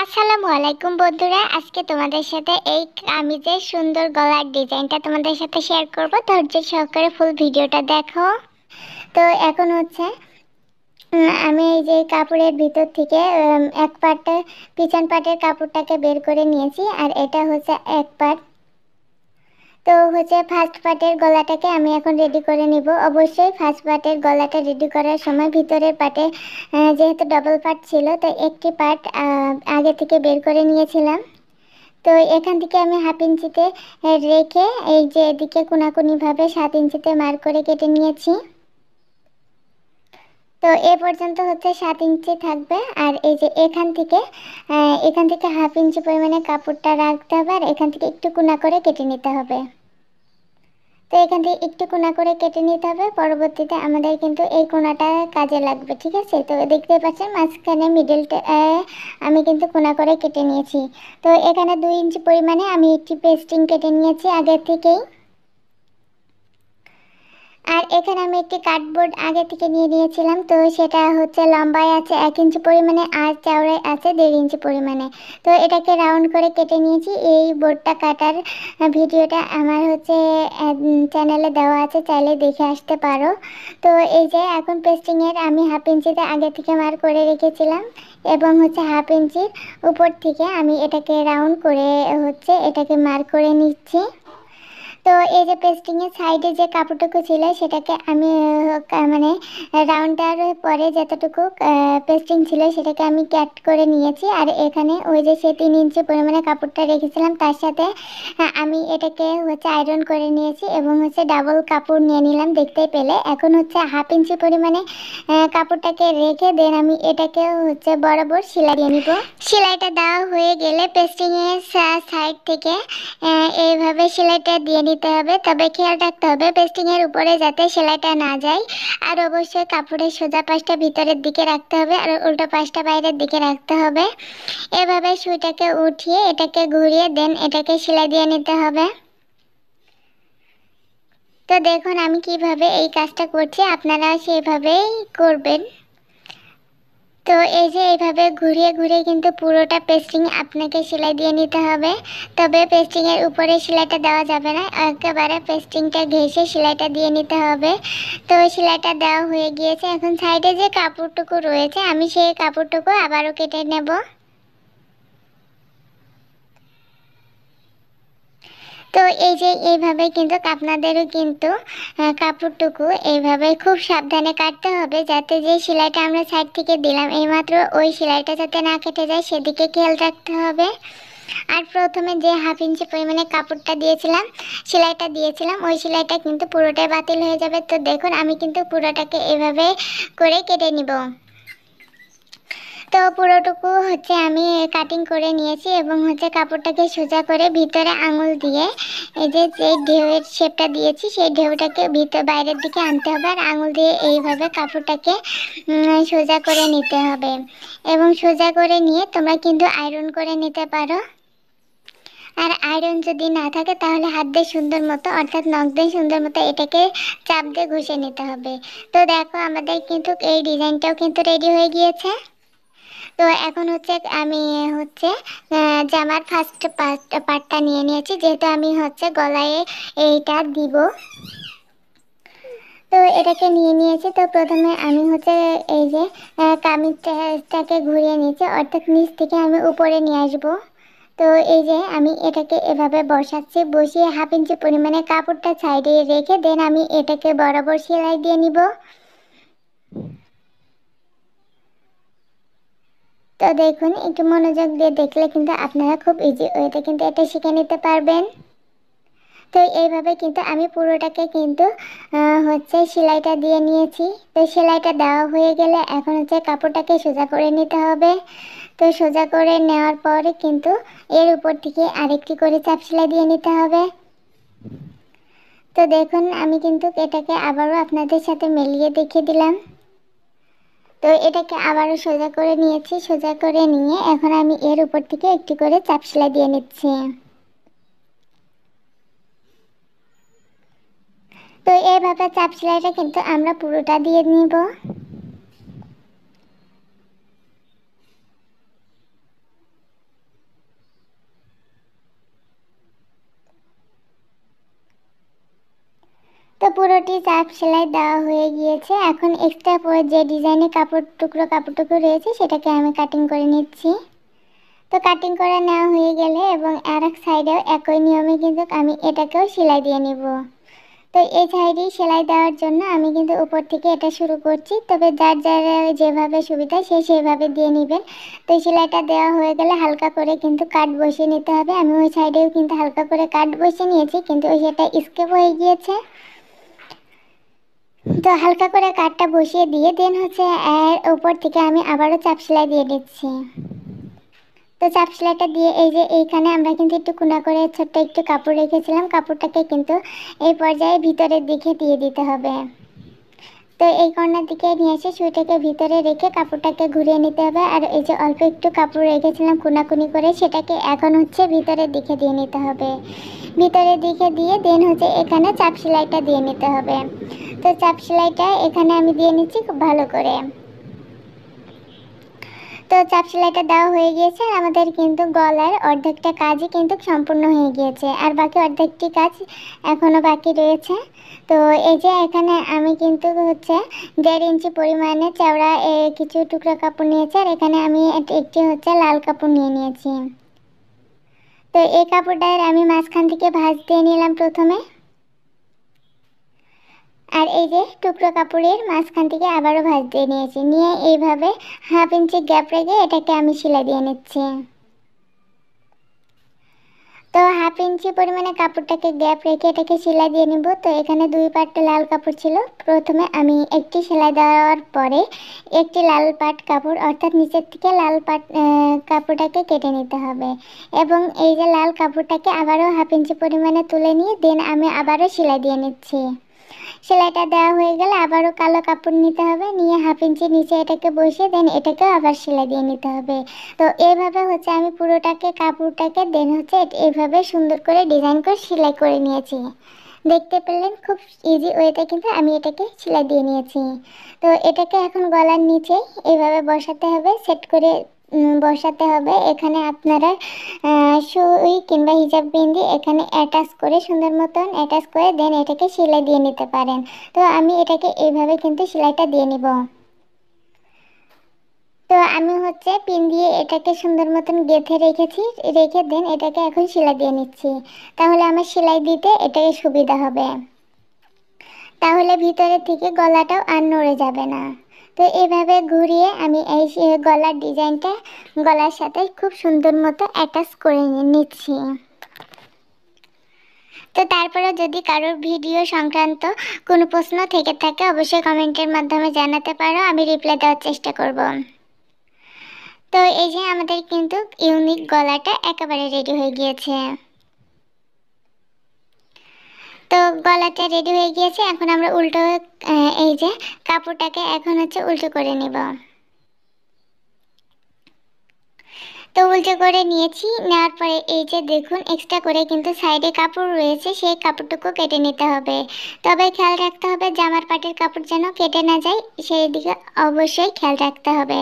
আসসালামু আলাইকুম বন্ধুরা, আজকে তোমাদের সাথে এই কামিজের সুন্দর গলার ডিজাইনটা তোমাদের সাথে শেয়ার করব। ধৈর্য সহকারে ফুল ভিডিওটা দেখো। তো এখন হচ্ছে আমি এই যে কাপড়ের ভিতর থেকে এক পার্টটা পিছন পার্টের কাপড়টাকে বের করে নিয়েছি, আর এটা হচ্ছে এক পার্ট। তো হচ্ছে ফার্স্ট পার্টের গলাটাকে আমি এখন রেডি করে নিব। অবশ্যই ফার্স্ট পার্টের গলাটা রেডি করার সময় ভিতরের পার্টে যেহেতু ডবল পার্ট ছিল, তো একটি পার্ট আগে থেকে বের করে নিয়েছিলাম। তো এখান থেকে আমি হাফ ইঞ্চিতে রেখে এই যে এদিকে কোনাকুনিভাবে 7 ইঞ্চিতে মার্ক করে কেটে নিয়েছি। তো এ পর্যন্ত হচ্ছে 7 ইঞ্চি থাকবে, আর এই যে এখান থেকে হাফ ইঞ্চি পরিমাণে কাপড়টা রাখতে হবে, আর এখান থেকে একটু কোনা করে কেটে নিতে হবে। তো এখান থেকে একটু কোনা করে কেটে নিতে হবে, পরবর্তীতে আমাদের কিন্তু এই কোনাটা কাজে লাগবে, ঠিক আছে। তো দেখতে পাচ্ছেন মাঝখানে মিডলটা আমি কিন্তু কোনা করে কেটে নিয়েছি। তো এখানে 2 ইঞ্চি পরিমাণে আমি একটি পেস্টিং কেটে নিয়েছি আগে থেকেই। আর এখানে আমি একটি কার্ডবোর্ড আগে থেকে নিয়ে নিয়েছিলাম, তো সেটা হচ্ছে লম্বায় আছে 1 ইঞ্চি পরিমাণে আর চওড়ায় আছে 1.5 ইঞ্চি পরিমাণে। তো এটাকে রাউন্ড করে কেটে নিয়েছি। এই বোর্ডটা কাটার ভিডিওটা আমার হচ্ছে চ্যানেলে দেওয়া আছে, চাইলে দেখে আসতে পারো। তো এই যে এখন পেস্টিংয়ের আমি হাফ ইঞ্চিতে আগে থেকে মার্ক করে রেখেছিলাম, এবং হচ্ছে হাফ ইঞ্চির উপর থেকে আমি এটাকে রাউন্ড করে হচ্ছে এটাকে মার্ক করে নিচ্ছি। তো এই যে পেস্টিংয়ের সাইডে যে কাপড়টুকু ছিল সেটাকে আমি মানে রাউন্ডার পরে যতটুকু পেস্টিং ছিল সেটাকে আমি কাট করে নিয়েছি। আর এখানে ওই যে সে 3 ইঞ্চি পরিমাণে কাপড়টা রেখেছিলাম তার সাথে আমি এটাকে হচ্ছে আয়রন করে নিয়েছি, এবং হচ্ছে ডাবল কাপড় নিয়ে নিলাম দেখতেই পেলে। এখন হচ্ছে হাফ ইঞ্চি পরিমাণে কাপড়টাকে রেখে দেন আমি এটাকে হচ্ছে বরাবর সেলাই দিয়ে নিব। সেলাইটা দেওয়া হয়ে গেলে পেস্টিংয়ের সাইড থেকে এইভাবে সেলাইটা দিয়ে নিতে হবে। তবে খেয়াল রাখতে হবে পেস্টিংয়ের উপরে যাতে সেলাইটা না যায়। আর অবশ্যই কাপড়ের সোজা পাশটা ভিতরের দিকে রাখতে হবে, আর উল্টো পাশটা বাইরের দিকে রাখতে হবে। এভাবে সুইটাকে উঠিয়ে এটাকে ঘুরিয়ে দেন এটাকে সেলাই দিয়ে নিতে হবে। তো দেখুন আমি কিভাবে এই কাজটা করছি, আপনারা সেভাবেই করবেন। তো এই যে এইভাবে ঘুরিয়ে ঘুরিয়ে কিন্তু পুরোটা পেস্টিং আপনাকে সেলাই দিয়ে নিতে হবে। তবে পেস্টিংয়ের উপরে সেলাইটা দেওয়া যাবে না, একেবারে পেস্টিংটা ঘেঁষে সেলাইটা দিয়ে নিতে হবে। তো সেলাইটা দেওয়া হয়ে গিয়েছে। এখন সাইডে যে কাপড়টুকু রয়েছে আমি সেই কাপড়টুকু আবারও কেটে নেব। তো এই যে এইভাবে কিন্তু আপনাদেরও কিন্তু কাপড়টুকু এইভাবে খুব সাবধানে কাটতে হবে, যাতে যে সেলাইটা আমরা সাইড থেকে দিলাম এইমাত্র ওই সেলাইটা যাতে না কেটে যায় সেদিকে খেয়াল রাখতে হবে। আর প্রথমে যে হাফ ইঞ্চি পরিমাণে কাপড়টা দিয়েছিলাম সেলাইটা দিয়েছিলাম ওই সেলাইটা কিন্তু পুরোটাই বাতিল হয়ে যাবে। তো দেখুন আমি কিন্তু পুরোটাকে এভাবে করে কেটে নিব। তো পুরোটুকু হচ্ছে আমি কাটিং করে নিয়েছি, এবং হচ্ছে কাপড়টাকে সোজা করে ভিতরে আঙুল দিয়ে এই যে ঢেউয়ের শেপটা দিয়েছি সেই ঢেউটাকে বাইরের দিকে আনতে হবে, আর আঙুল দিয়ে এইভাবে কাপড়টাকে সোজা করে নিতে হবে। এবং সোজা করে নিয়ে তোমরা কিন্তু আয়রন করে নিতে পারো। আর আয়রন যদি না থাকে তাহলে হাত দিয়ে সুন্দর মতো অর্থাৎ নখ দিয়ে সুন্দর মতো এটাকে চাপ দিয়ে ঘষে নিতে হবে। তো দেখো আমাদের কিন্তু এই ডিজাইনটাও কিন্তু রেডি হয়ে গিয়েছে। তো এখন হচ্ছে আমি হচ্ছে জামার ফার্স্ট পার্টটা নিয়ে নিয়েছি, যেহেতু আমি হচ্ছে গলায় এইটা দিব। তো এটাকে নিয়ে নিয়েছি। তো প্রথমে আমি হচ্ছে এই যে কামিজটাকে ঘুরিয়ে নিয়েছি, অর্থাৎ নিচ থেকে আমি উপরে নিয়ে আসবো। তো এই যে আমি এটাকে এভাবে বসাচ্ছি, বসিয়ে হাফ ইঞ্চি পরিমাণে কাপড়টা সাইডে রেখে দেন আমি এটাকে বরাবর সেলাই দিয়ে নিব। তো দেখুন একটু মনোযোগ দিয়ে দেখলে কিন্তু আপনারা খুব ইজি ওয়েতে কিন্তু এটা শিখে নিতে পারবেন। তো এইভাবে কিন্তু আমি পুরোটাকে কিন্তু হচ্ছে সেলাইটা দিয়ে নিয়েছি। তো সেলাইটা দেওয়া হয়ে গেলে এখন হচ্ছে কাপড়টাকে সোজা করে নিতে হবে। তো সোজা করে নেওয়ার পরে কিন্তু এর উপর থেকে আরেকটি করে চাপ সেলাই দিয়ে নিতে হবে। তো দেখুন আমি কিন্তু এটাকে আবারও আপনাদের সাথে মিলিয়ে দেখিয়ে দিলাম। তো এটাকে আবারও সোজা করে নিয়েছি, সোজা করে নিয়ে এখন আমি এর উপর থেকে একটি করে চাপ সেলাই দিয়ে নিচ্ছি। তো এইভাবে চাপ সেলাইটা কিন্তু আমরা পুরোটা দিয়ে নিব। পুরোটি চাপ সেলাই দেওয়া হয়ে গিয়েছে। এখন এক্সট্রা পরে যে ডিজাইনে কাপড় টুকরো রয়েছে সেটাকে আমি কাটিং করে নিচ্ছি। তো কাটিং করে নেওয়া হয়ে গেলে এবং আর এক সাইডেও একই নিয়মে কিন্তু আমি এটাকেও সেলাই দিয়ে নিব। তো এই সাইডে সেলাই দেওয়ার জন্য আমি কিন্তু উপর থেকে এটা শুরু করছি, তবে যার যেভাবে সুবিধা সেইভাবে দিয়ে নেবেন। তো সেলাইটা দেওয়া হয়ে গেলে হালকা করে কিন্তু কাট বসিয়ে নিতে হবে। আমি ওই সাইডেও কিন্তু হালকা করে কাট বসিয়ে নিয়েছি, কিন্তু ওই সেটা স্কেপ হয়ে গিয়েছে। তো হালকা করে কাটটা বসিয়ে দিয়ে দেন এর উপর থেকে আমি আবারও চাপ সেলাই দিয়ে দিচ্ছি। তো চাপ সেলাইটা দিয়ে এই যে এইখানে আমরা কিন্তু একটু কোনা করে ছোট্ট একটু কাপড় রেখেছিলাম, কাপড়টাকে কিন্তু এই পর্যায়ে ভিতরের দিকে দিয়ে দিতে হবে। তো এই কর্নার দিকে নিয়ে এসে সুইটাকে ভিতরে রেখে কাপড়টাকে ঘুরিয়ে নিতে হবে। আর এই যে অল্প একটু কাপড় রেখেছিলাম কোনাকুনি করে, সেটাকে এখন ভিতরের দিকে দিয়ে নিতে হবে। ভিতরের দিকে দিয়ে দেন এখানে চাপ সেলাইটা দিয়ে নিতে হবে। তো চাপ সেলাইটা এখানে আমি দিয়ে নিচ্ছি খুব ভালো করে। তো চাপ সেলাইটা দেওয়া হয়ে গিয়েছে, আর আমাদের কিন্তু গলার অর্ধেকটা কাজই কিন্তু সম্পূর্ণ হয়ে গিয়েছে, আর বাকি অর্ধেকটি কাজ এখনও বাকি রয়েছে। তো এই যে এখানে আমি কিন্তু 1.5 ইঞ্চি পরিমাণে চওড়া কিছু টুকরা কাপড় নিয়েছি, আর এখানে আমি একটি লাল কাপড় নিয়ে নিয়েছি। তো এই কাপড়টার আমি মাঝখান থেকে ভাঁজ দিয়ে নিলাম প্রথমে, আর এই যে টুকরো কাপড়ের মাঝখান থেকে আবারও ভাঁজ দিয়ে নিয়েছি, নিয়ে এইভাবে 1/2 ইঞ্চি গ্যাপ রেখে এটাকে আমি সেলাই দিয়ে নিচ্ছি। তো 1/2 ইঞ্চি পরিমাণে কাপড়টাকে গ্যাপ রেখে এটাকে সেলাই দিয়ে নিব। তো এখানে 2 পাট লাল কাপড় ছিল, প্রথমে আমি একটি সেলাই দেওয়ার পরে একটি লাল পাট কাপড় অর্থাৎ নিচের থেকে লাল পাট কাপড়টাকে কেটে নিতে হবে, এবং এই যে লাল কাপড়টাকে আবারও 1/2 ইঞ্চি পরিমাণে তুলে নিয়ে দেন আমি আবারও সেলাই দিয়ে নিচ্ছি। সেলাইটা দেওয়া হয়ে গেলে আবারও কালো কাপড় নিতে হবে, নিয়ে 1/2 ইঞ্চি নিচে এটাকে বসিয়ে দেন এটাকে আবার সেলাই দিয়ে নিতে হবে। তো এইভাবে আমি পুরোটাকে কাপড়টাকে দেন এইভাবে সুন্দর করে ডিজাইন করে সেলাই করে নিয়েছি। দেখতে পেলেন খুব ইজি ওয়েতে কিন্তু আমি এটাকে সেলাই দিয়ে নিয়েছি। তো এটাকে এখন গলার নিচে এইভাবে বসাতে হবে, সেট করে বসাতে হবে। এখানে আপনারা সুই কিংবা হিজাব বিন্দি এখানে অ্যাটাচ করে সুন্দর মতন অ্যাটাচ করে দেন এটাকে সেলাই দিয়ে নিতে পারেন। তো আমি এটাকে এইভাবে কিন্তু সেলাইটা দিয়ে নিব। তো আমি পিন দিয়ে এটাকে সুন্দর মতন গেঁথে রেখে দেন এটাকে এখন সেলাই দিয়ে নিচ্ছি, তাহলে আমার সেলাই দিতে এটাকে সুবিধা হবে, তাহলে ভিতরের থেকে গলাটাও আর নড়ে যাবে না। তো এইভাবে ঘুরিয়ে আমি এই গলার ডিজাইনটা গলার সাথে খুব সুন্দর মতো অ্যাটাচ করে নিচ্ছি। তো তারপরে যদি কারোর ভিডিও সংক্রান্ত কোনো প্রশ্ন থেকে থাকে অবশ্যই কমেন্টের মাধ্যমে জানাতে পারো, আমি রিপ্লাই দেওয়ার চেষ্টা করব। তো এই যে আমাদের কিন্তু ইউনিক গলাটা একেবারে রেডি হয়ে গিয়েছে। তো গলাটা রেডি হয়ে গিয়েছে, এখন আমরা উল্টো এই যে কাপড়টাকে এখন উল্টো করে নিব। তো উল্টো করে নিয়েছি, নেওয়ার পরে এই যে দেখুন এক্সট্রা করে কিন্তু সাইডে কাপড় রয়েছে, সেই কাপড়টুকু কেটে নিতে হবে। তবে খেয়াল রাখতে হবে জামার পাটের কাপড় যেন কেটে না যায়, সেই দিকে অবশ্যই খেয়াল রাখতে হবে।